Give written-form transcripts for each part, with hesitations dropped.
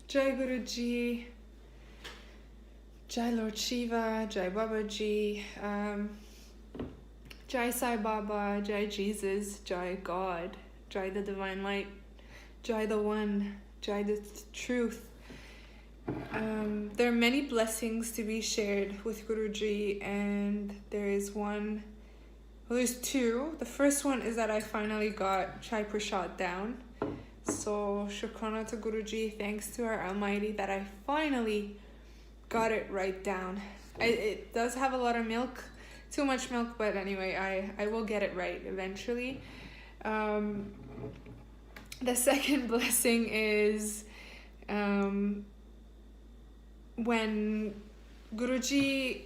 Jai Guruji, Jai Lord Shiva, Jai Babaji, Jai Sai Baba, Jai Jesus, Jai God, Jai the Divine Light, Jai the One, Jai the Truth. There are many blessings to be shared with Guruji, and there's two. The first one is that I finally got Chai Prashad down. So Shukrana to Guruji, thanks to our Almighty that I finally got it right down. It does have a lot of milk, too much milk, but anyway, I will get it right eventually. The second blessing is when Guruji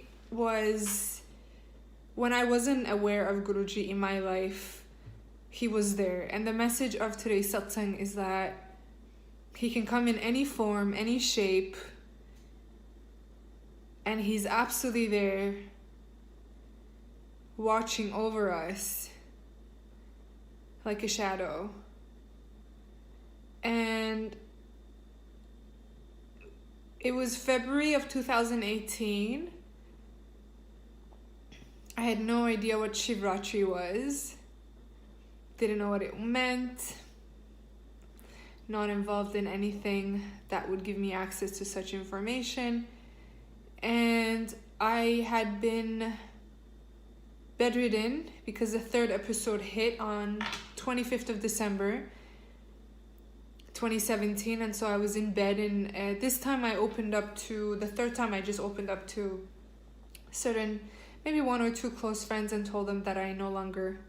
when I wasn't aware of Guruji in my life, he was there. And the message of today's Satsang is that he can come in any form, any shape, and he's absolutely there watching over us like a shadow. And it was February of 2018. I had no idea what Shivratri was. Didn't know what it meant. Not involved in anything that would give me access to such information. And I had been bedridden because the third episode hit on 25th of December 2017, and so I was in bed, and this time the third time I just opened up to certain, maybe one or two close friends, and told them that I no longer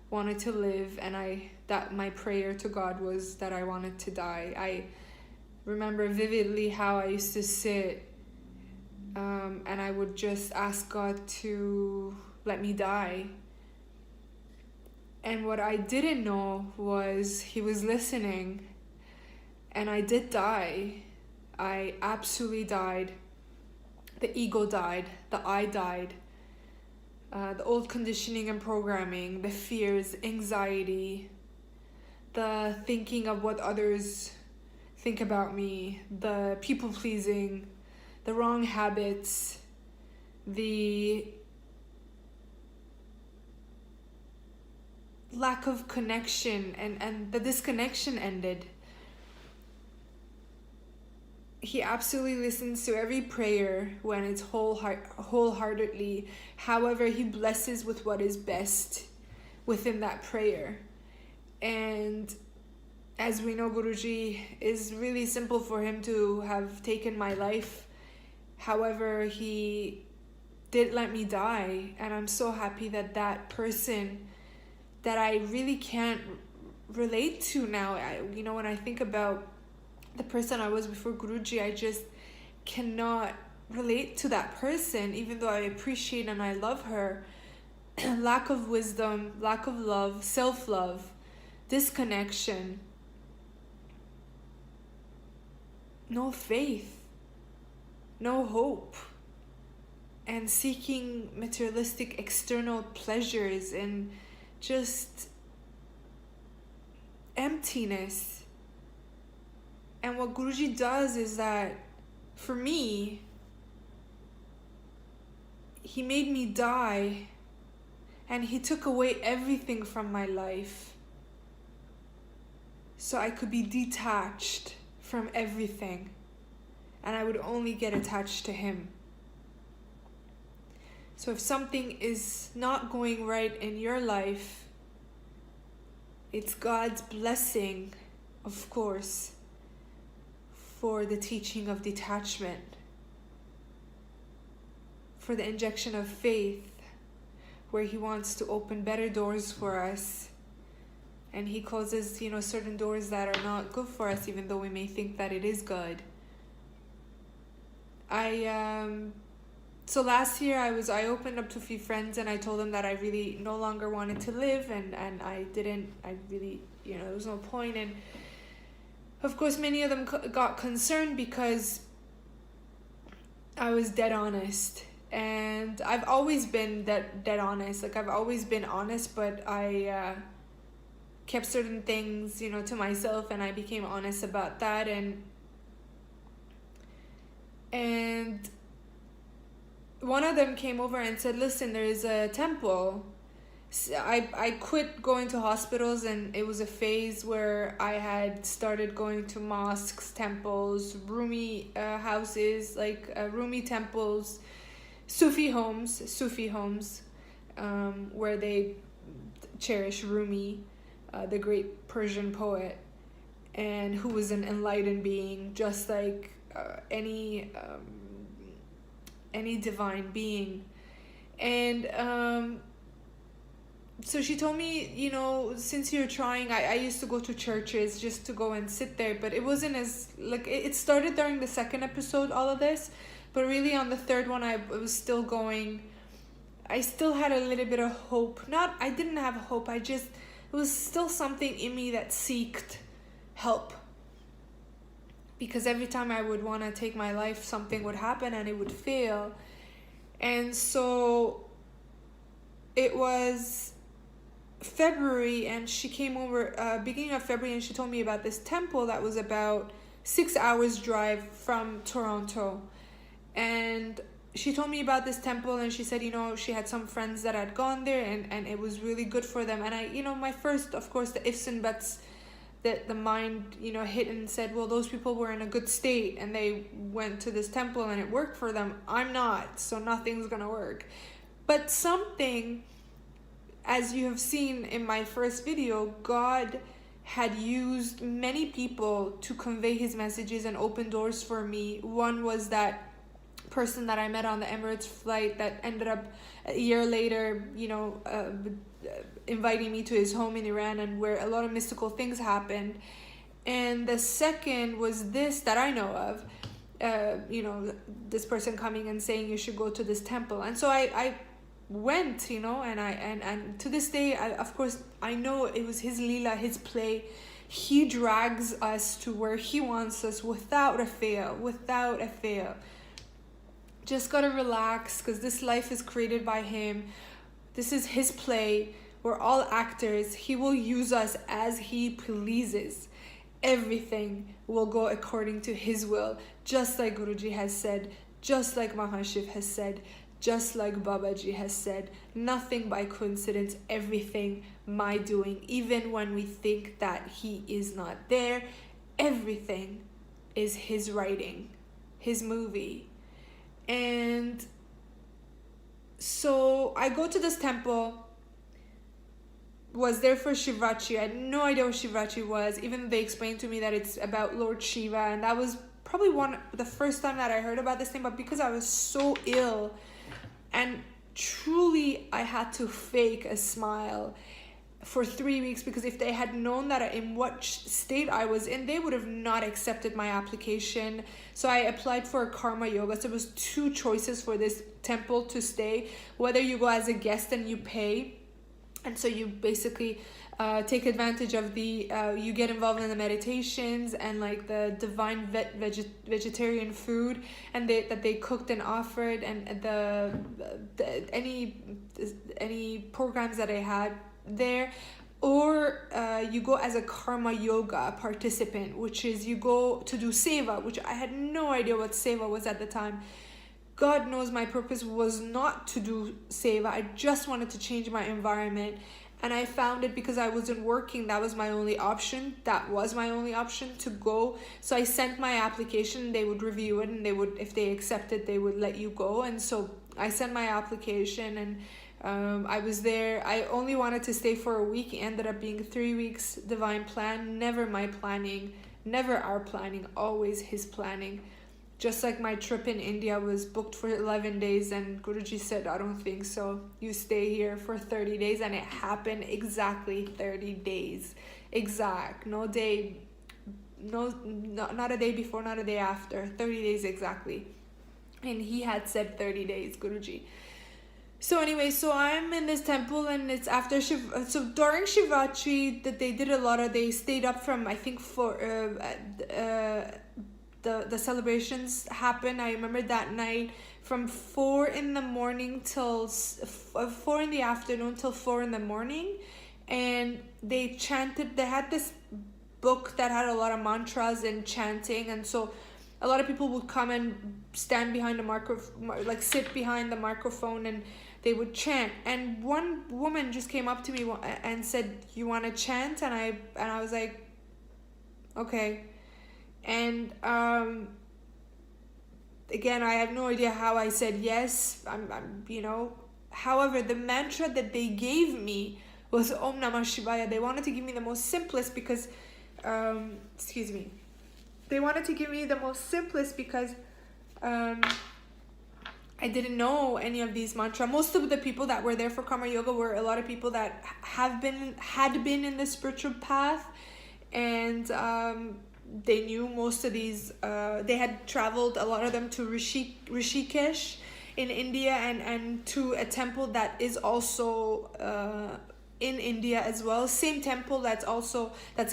wanted to live, and that my prayer to God was that I wanted to die. I remember vividly how I used to sit and I would just ask God to let me die. And what I didn't know was he was listening, and I did die. I absolutely died. The ego died. The I died. The old conditioning and programming, the fears, anxiety, the thinking of what others think about me, the people pleasing, the wrong habits, the lack of connection, and the disconnection ended. He absolutely listens to every prayer when it's wholeheartedly. However, he blesses with what is best within that prayer. And as we know, Guruji, is really simple for him to have taken my life. However, he did let me die. And I'm so happy that that person that I really can't relate to now, when I think about the person I was before Guruji, I just cannot relate to that person, even though I appreciate and I love her. Lack of wisdom, lack of love, self-love, disconnection, no faith, no hope, and seeking materialistic external pleasures and just emptiness. And what Guruji does is that, for me, he made me die, and he took away everything from my life so I could be detached from everything, and I would only get attached to him. So if something is not going right in your life, it's God's blessing, of course, for the teaching of detachment, for the injection of faith, where he wants to open better doors for us, and he closes, certain doors that are not good for us, even though we may think that it is good. So last year I opened up to a few friends, and I told them that I really no longer wanted to live, and I really, there was no point. And of course, many of them got concerned because I was dead honest. And I've always been dead honest. Like, I've always been honest, but I kept certain things, to myself, and I became honest about that. And And one of them came over and said, listen, there is a temple. I quit going to hospitals, and it was a phase where I had started going to mosques, temples, Rumi houses, like Rumi temples, Sufi homes, where they cherish Rumi, the great Persian poet, and who was an enlightened being, just like any divine being. And so she told me, you know, since you're trying, I used to go to churches just to go and sit there, but it wasn't as, like, it started during the second episode, all of this, but really on the third one, I was still going. I still had a little bit of hope. I didn't have hope, it was still something in me that seeked help. Because every time I would want to take my life, something would happen and it would fail. And so it was February, and she came over beginning of February, and she told me about this temple that was about 6 hours drive from Toronto. And she told me about this temple, and she said, you know, she had some friends that had gone there, and it was really good for them. And I, you know, my first, of course, the ifs and buts, that the mind, you know, hit and said, well, those people were in a good state and they went to this temple and it worked for them. I'm not, so nothing's gonna work. But something, as you have seen in my first video, God had used many people to convey his messages and open doors for me. One was that person that I met on the Emirates flight that ended up a year later, you know, inviting me to his home in Iran, and where a lot of mystical things happened. And the second was this that I know of, you know, this person coming and saying you should go to this temple. And so I went, you know, and to this day, of course, I know it was his Leela, his play. He drags us to where he wants us without a fail. Just gotta relax, because this life is created by him. This is his play. We're all actors. He will use us as he pleases. Everything will go according to his will, just like Guruji has said, just like Mahashiv has said, just like Babaji has said. Nothing by coincidence, everything my doing. Even when we think that he is not there, everything is his writing, his movie. And so I go to this temple, was there for Shivratri. I had no idea what Shivratri was, even though they explained to me that it's about Lord Shiva, and that was probably the first time that I heard about this thing. But because I was so ill, and truly I had to fake a smile for 3 weeks, because if they had known that in what state I was in, they would have not accepted my application. So I applied for a karma yoga. So it was 2 choices for this temple to stay, whether you go as a guest and you pay, and so you basically take advantage of the you get involved in the meditations and like the divine vegetarian food and that they cooked and offered, and any programs that I had there. Or you go as a karma yoga participant, which is you go to do seva, which I had no idea what seva was at the time. God knows my purpose was not to do seva. I just wanted to change my environment. And I found it because I wasn't working. That was my only option. To go. So I sent my application. They would review it, and they would, if they accepted, they would let you go. And so I sent my application, and I was there. I only wanted to stay for a week. It ended up being 3 weeks. Divine plan. Never my planning. Never our planning. Always his planning. Just like my trip in India was booked for 11 days, and Guruji said, I don't think so. You stay here for 30 days. And it happened exactly 30 days. Exact. No day, not a day before, not a day after. 30 days exactly. And he had said 30 days, Guruji. So anyway, so I'm in this temple, and it's after so during Shivratri that they did they stayed up from, I think, for the celebrations happened. I remember that night from 4 in the morning till 4 in the afternoon till 4 in the morning, and they chanted. They had this book that had a lot of mantras and chanting, and so a lot of people would come and stand behind like sit behind the microphone, and they would chant. And one woman just came up to me and said, "You want to chant?" And I was like, okay. And again, I have no idea how I said yes. I'm However, the mantra that they gave me was Om Namah Shivaya. They wanted to give me the most simplest because, excuse me. They wanted to give me the most simplest because I didn't know any of these mantras. Most of the people that were there for Karma Yoga were a lot of people that had been in the spiritual path, and they knew most of these. They had traveled, a lot of them, to Rishikesh in India, and to a temple that is also in India as well. Same temple that's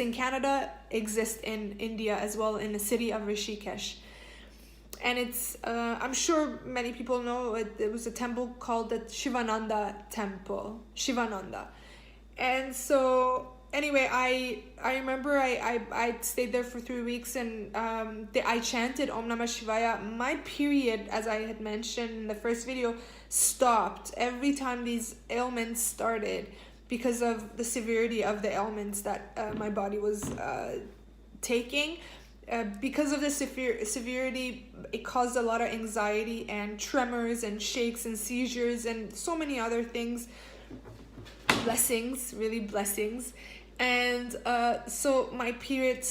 in Canada exists in India as well, in the city of Rishikesh. And it's, I'm sure many people know, it was a temple called the Shivananda temple. Shivananda. And so, anyway, I remember I stayed there for 3 weeks, and I chanted Om Namah Shivaya. My period, as I had mentioned in the first video, stopped every time these ailments started because of the severity of the ailments that my body was taking. Because of the severity, it caused a lot of anxiety and tremors and shakes and seizures and so many other things. Blessings, really blessings. And so my period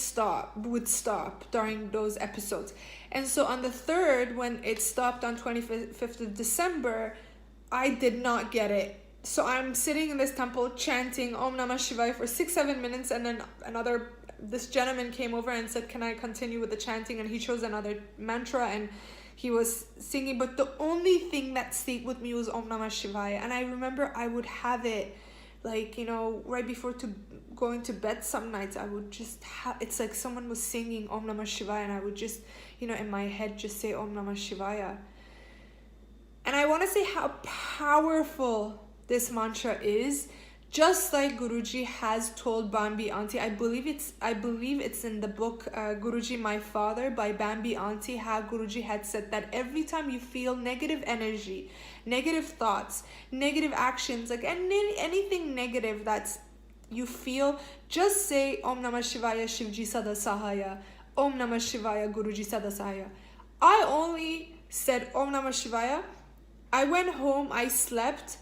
would stop during those episodes. And so on the 3rd, when it stopped on 25th of December, I did not get it. So I'm sitting in this temple chanting Om Namah Shivaya for 6-7 minutes, and then this gentleman came over and said, "Can I continue with the chanting?" And he chose another mantra, and he was singing, but the only thing that stayed with me was Om Namah Shivaya. And I remember I would have it, like, right before going to bed some nights. I would just it's like someone was singing Om Namah Shivaya, and I would just, in my head, just say Om Namah Shivaya. And I want to say how powerful this mantra is. Just like Guruji has told Bambi Auntie, I believe it's in the book Guruji My Father by Bambi Auntie, how Guruji had said that every time you feel negative energy, negative thoughts, negative actions, like anything negative that's you feel, just say Om Namah Shivaya Shivji Sada Sahaya, Om Namah Shivaya Guruji Sada Sahaya. I only said Om Namah Shivaya. I went home, I slept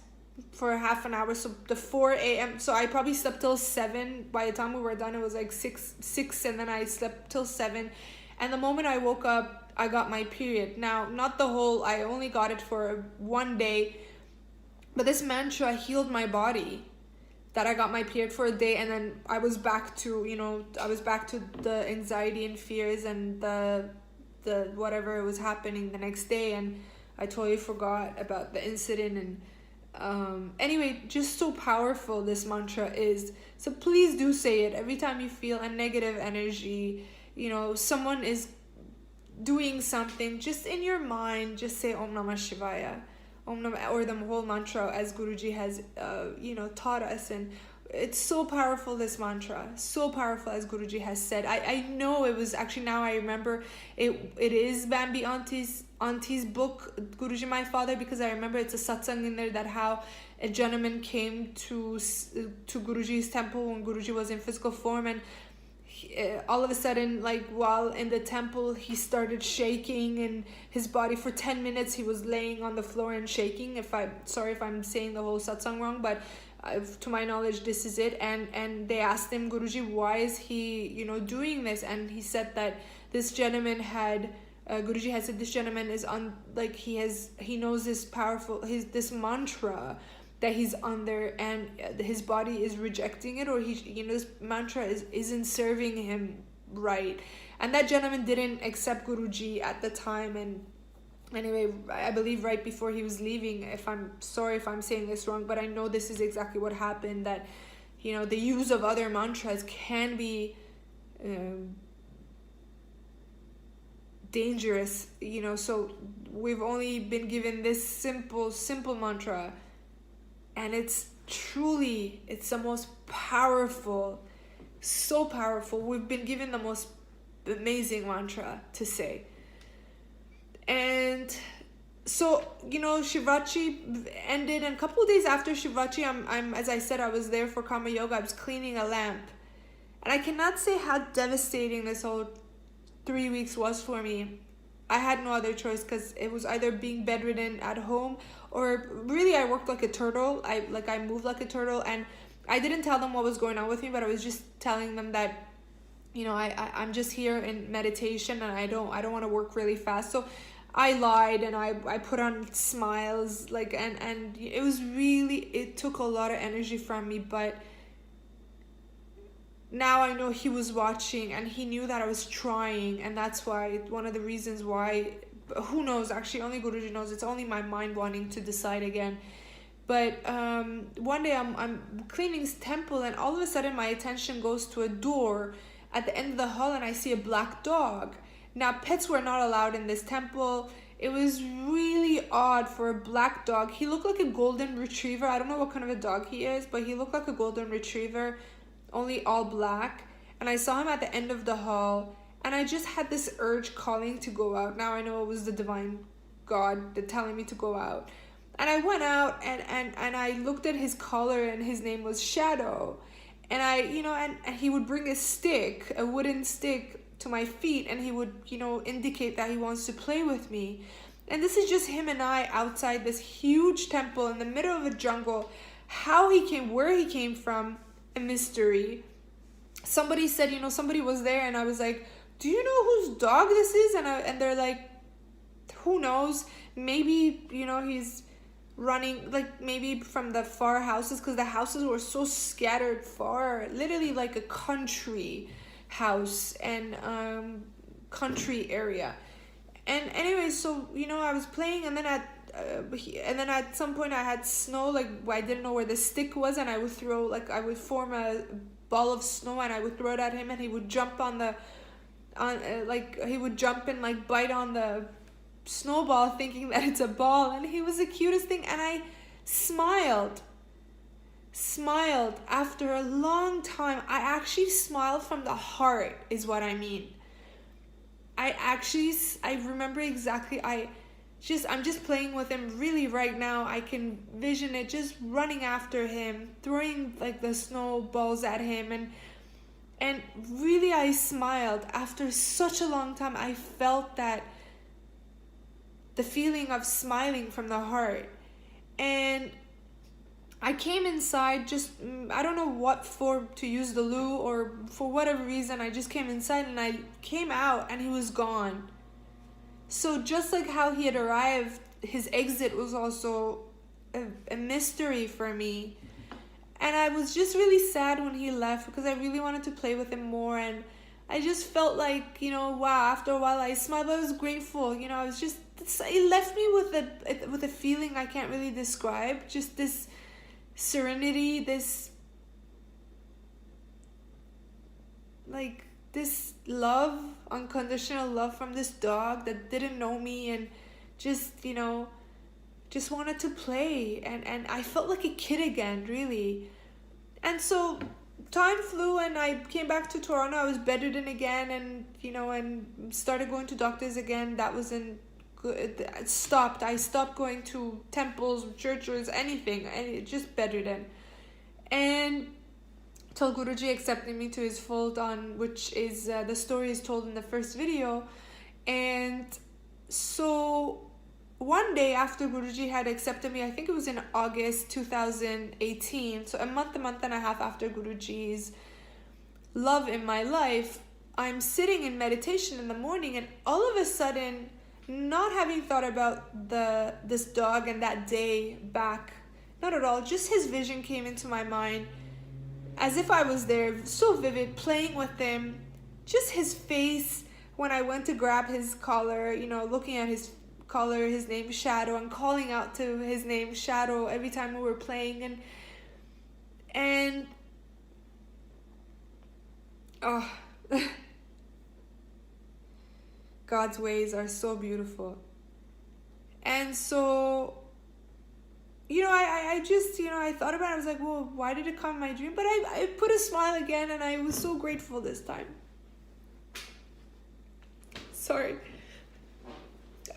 for half an hour, so the 4 a.m. So I probably slept till 7. By the time we were done, it was like 6, and then I slept till 7. And the moment I woke up, I got my period. Now, not the whole, I only got it for 1 day, but this mantra healed my body, that I got my period for a day, and then I was back to, the anxiety and fears and the whatever was happening the next day, and I totally forgot about the incident. And anyway, just so powerful this mantra is. So please do say it every time you feel a negative energy, someone is doing something, just in your mind, just say Om Namah Shivaya, Om Namah, or the whole mantra as Guruji has taught us. And it's so powerful, this mantra, so powerful, as Guruji has said. I know it was actually, now I remember, it is Bambi Auntie's book, Guruji My Father, because I remember it's a satsang in there that how a gentleman came to Guruji's temple when Guruji was in physical form, and all of a sudden, like, while in the temple, he started shaking, and his body for 10 minutes he was laying on the floor and shaking. Sorry if I'm saying the whole satsang wrong, but to my knowledge, this is it. And they asked him, Guruji, why is he doing this? And he said that this gentleman had Guruji had said this gentleman is on, like, he knows this this mantra that he's under, and his body is rejecting it, or this mantra isn't serving him right. And that gentleman didn't accept Guruji at the time. And anyway, I believe right before he was leaving, I'm sorry if I'm saying this wrong, but I know this is exactly what happened, that the use of other mantras can be dangerous, so we've only been given this simple mantra, and it's the most powerful, so powerful. We've been given the most amazing mantra to say. And so, Shivratri ended, and a couple of days after Shivratri, I'm as I said, I was there for Karma Yoga. I was cleaning a lamp. And I cannot say how devastating this whole 3 weeks was for me. I had no other choice, because it was either being bedridden at home, or really I worked like a turtle. I moved like a turtle, and I didn't tell them what was going on with me, but I was just telling them that, I'm just here in meditation, and I don't want to work really fast. So I lied, and I put on smiles, and it was really, it took a lot of energy from me, but now I know he was watching, and he knew that I was trying, and that's why, one of the reasons why, who knows, actually only Guruji knows, it's only my mind wanting to decide again. But one day I'm cleaning his temple, and all of a sudden my attention goes to a door at the end of the hall, and I see a black dog. Now, pets were not allowed in this temple. It was really odd for a black dog. He looked like a golden retriever. I don't know what kind of a dog he is, but he looked like a golden retriever, only all black. And I saw him at the end of the hall, and I just had this urge calling to go out. Now I know it was the divine God that telling me to go out. And I went out, and I looked at his collar, and his name was Shadow. And and he would bring a stick, a wooden stick, to my feet, and he would, indicate that he wants to play with me. And this is just him and I outside this huge temple in the middle of a jungle. How he came, where he came from, a mystery. Somebody said, somebody was there, and I was like, do you know whose dog this is? And they're like, who knows? Maybe, he's running, maybe from the far houses, because the houses were so scattered far, literally like a country house and country area. And anyway, so I was playing, and then at some point I had snow, I didn't know where the stick was, and I would throw, I would form a ball of snow, and I would throw it at him, and he would jump he would jump and bite on the snowball, thinking that it's a ball. And he was the cutest thing, and I smiled after a long time. I actually smiled from the heart, is what I mean. I remember exactly. I'm just playing with him really right now. I can vision it, just running after him, throwing the snowballs at him, and really I smiled after such a long time. I felt that, the feeling of smiling from the heart. And I came inside, just, I don't know what for, to use the loo, or for whatever reason, I just came inside, and I came out, and he was gone. So just like how he had arrived, his exit was also a mystery for me. And I was just really sad when he left, because I really wanted to play with him more, and I just felt like, wow, after a while I smiled, but I was grateful. I was just, it left me with a feeling I can't really describe, just this serenity, this this love, unconditional love from this dog that didn't know me, and just just wanted to play, and I felt like a kid again, really. And so time flew, and I came back to Toronto. I was bedridden again, and and started going to doctors again. That wasn't good. I stopped going to temples, churches, anything, and just bedridden. And till Guruji accepted me to his fold, on which is the story is told in the first video. And so one day after Guruji had accepted me, I think it was in August 2018, so a month and a half after Guruji's love in my life, I'm sitting in meditation in the morning, and all of a sudden, not having thought about this dog and that day back, not at all, just his vision came into my mind, as if I was there, so vivid, playing with him, just his face when I went to grab his collar, looking at his collar, his name Shadow, and calling out to his name Shadow every time we were playing, and oh, God's ways are so beautiful. And so I just I thought about it. I was like, well, why did it come in my dream? But I put a smile again, and I was so grateful this time. Sorry.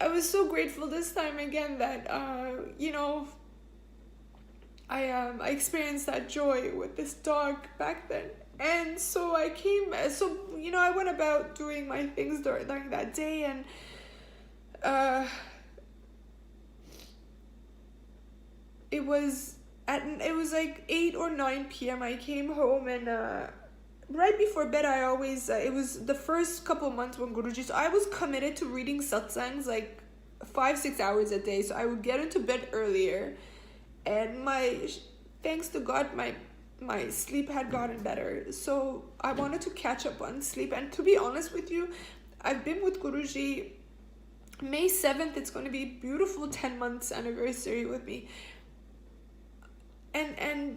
I was so grateful this time again that I experienced that joy with this dog back then. And so I went about doing my things during that day, and it was like 8 or 9 p.m. I came home, and right before bed I always it was the first couple months when Guruji, so I was committed to reading satsangs like 5-6 hours a day, so I would get into bed earlier, and thanks to God, my sleep had gotten better, so I wanted to catch up on sleep. And to be honest with you, I've been with Guruji. May 7th, it's going to be beautiful 10 months anniversary with me, and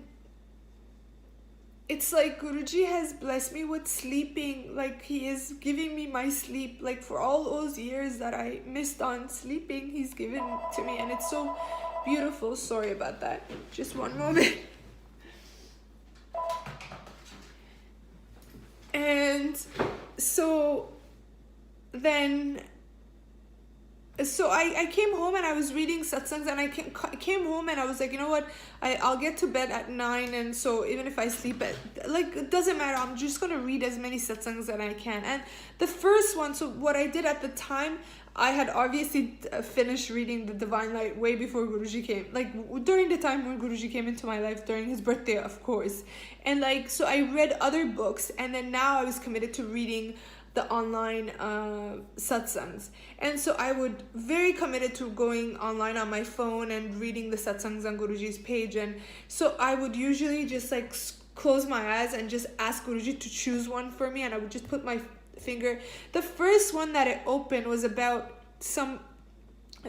it's like Guruji has blessed me with sleeping. Like, he is giving me my sleep. Like, for all those years that I missed on sleeping, he's given to me, and it's so beautiful. Sorry about that. Just one moment. And so then, I came home and I was reading satsangs, and I came home and I was like, you know what, I'll get to bed at 9, and so even if I sleep it doesn't matter, I'm just gonna read as many satsangs that I can. And the first one, so what I did at the time, I had obviously finished reading the Divine Light way before Guruji came, like during the time when Guruji came into my life, during his birthday, of course. And so I read other books, and then now I was committed to reading the online satsangs. And so I would very committed to going online on my phone and reading the satsangs on Guruji's page. And so I would usually just close my eyes and just ask Guruji to choose one for me, and I would just put my finger. The first one that I opened was about some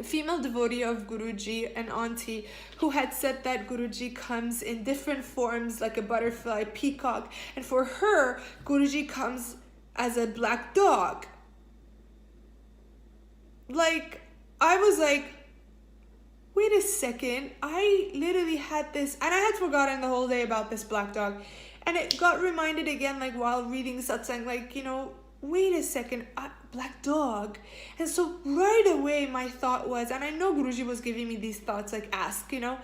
female devotee of Guruji, an auntie, who had said that Guruji comes in different forms, like a butterfly, peacock, and for her, Guruji comes as a black dog. Like, I was like, wait a second, I literally had this, and I had forgotten the whole day about this black dog, and it got reminded again, like while reading satsang, like, wait a second, black dog. And so right away my thought was, and I know Guruji was giving me these thoughts, like, ask, and I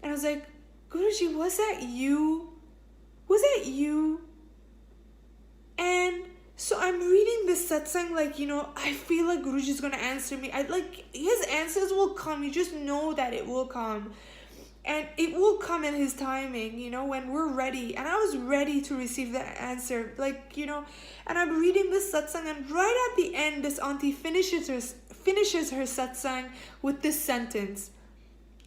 was like, Guruji, was that you? Was that you? And so I'm reading this satsang, like, I feel like Guruji's gonna answer me. His answers will come. You just know that it will come. And it will come in his timing, when we're ready. And I was ready to receive the answer, and I'm reading this satsang, and right at the end, this auntie finishes her satsang with this sentence: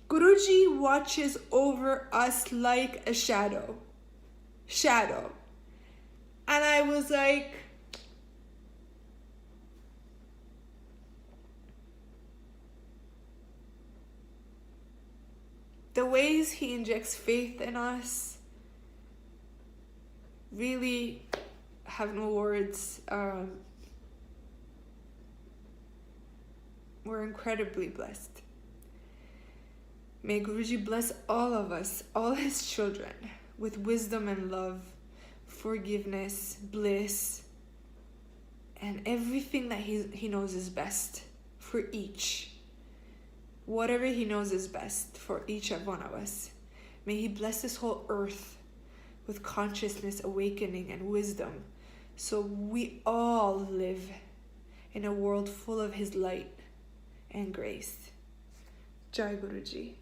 Guruji watches over us like a shadow. And I was like, the ways he injects faith in us really have no words. We're incredibly blessed. May Guruji bless all of us, all his children, with wisdom and love, forgiveness, bliss, and everything that he knows is best for each. Whatever he knows is best for each one of us. May he bless this whole earth with consciousness, awakening, and wisdom, so we all live in a world full of his light and grace. Jai Guruji.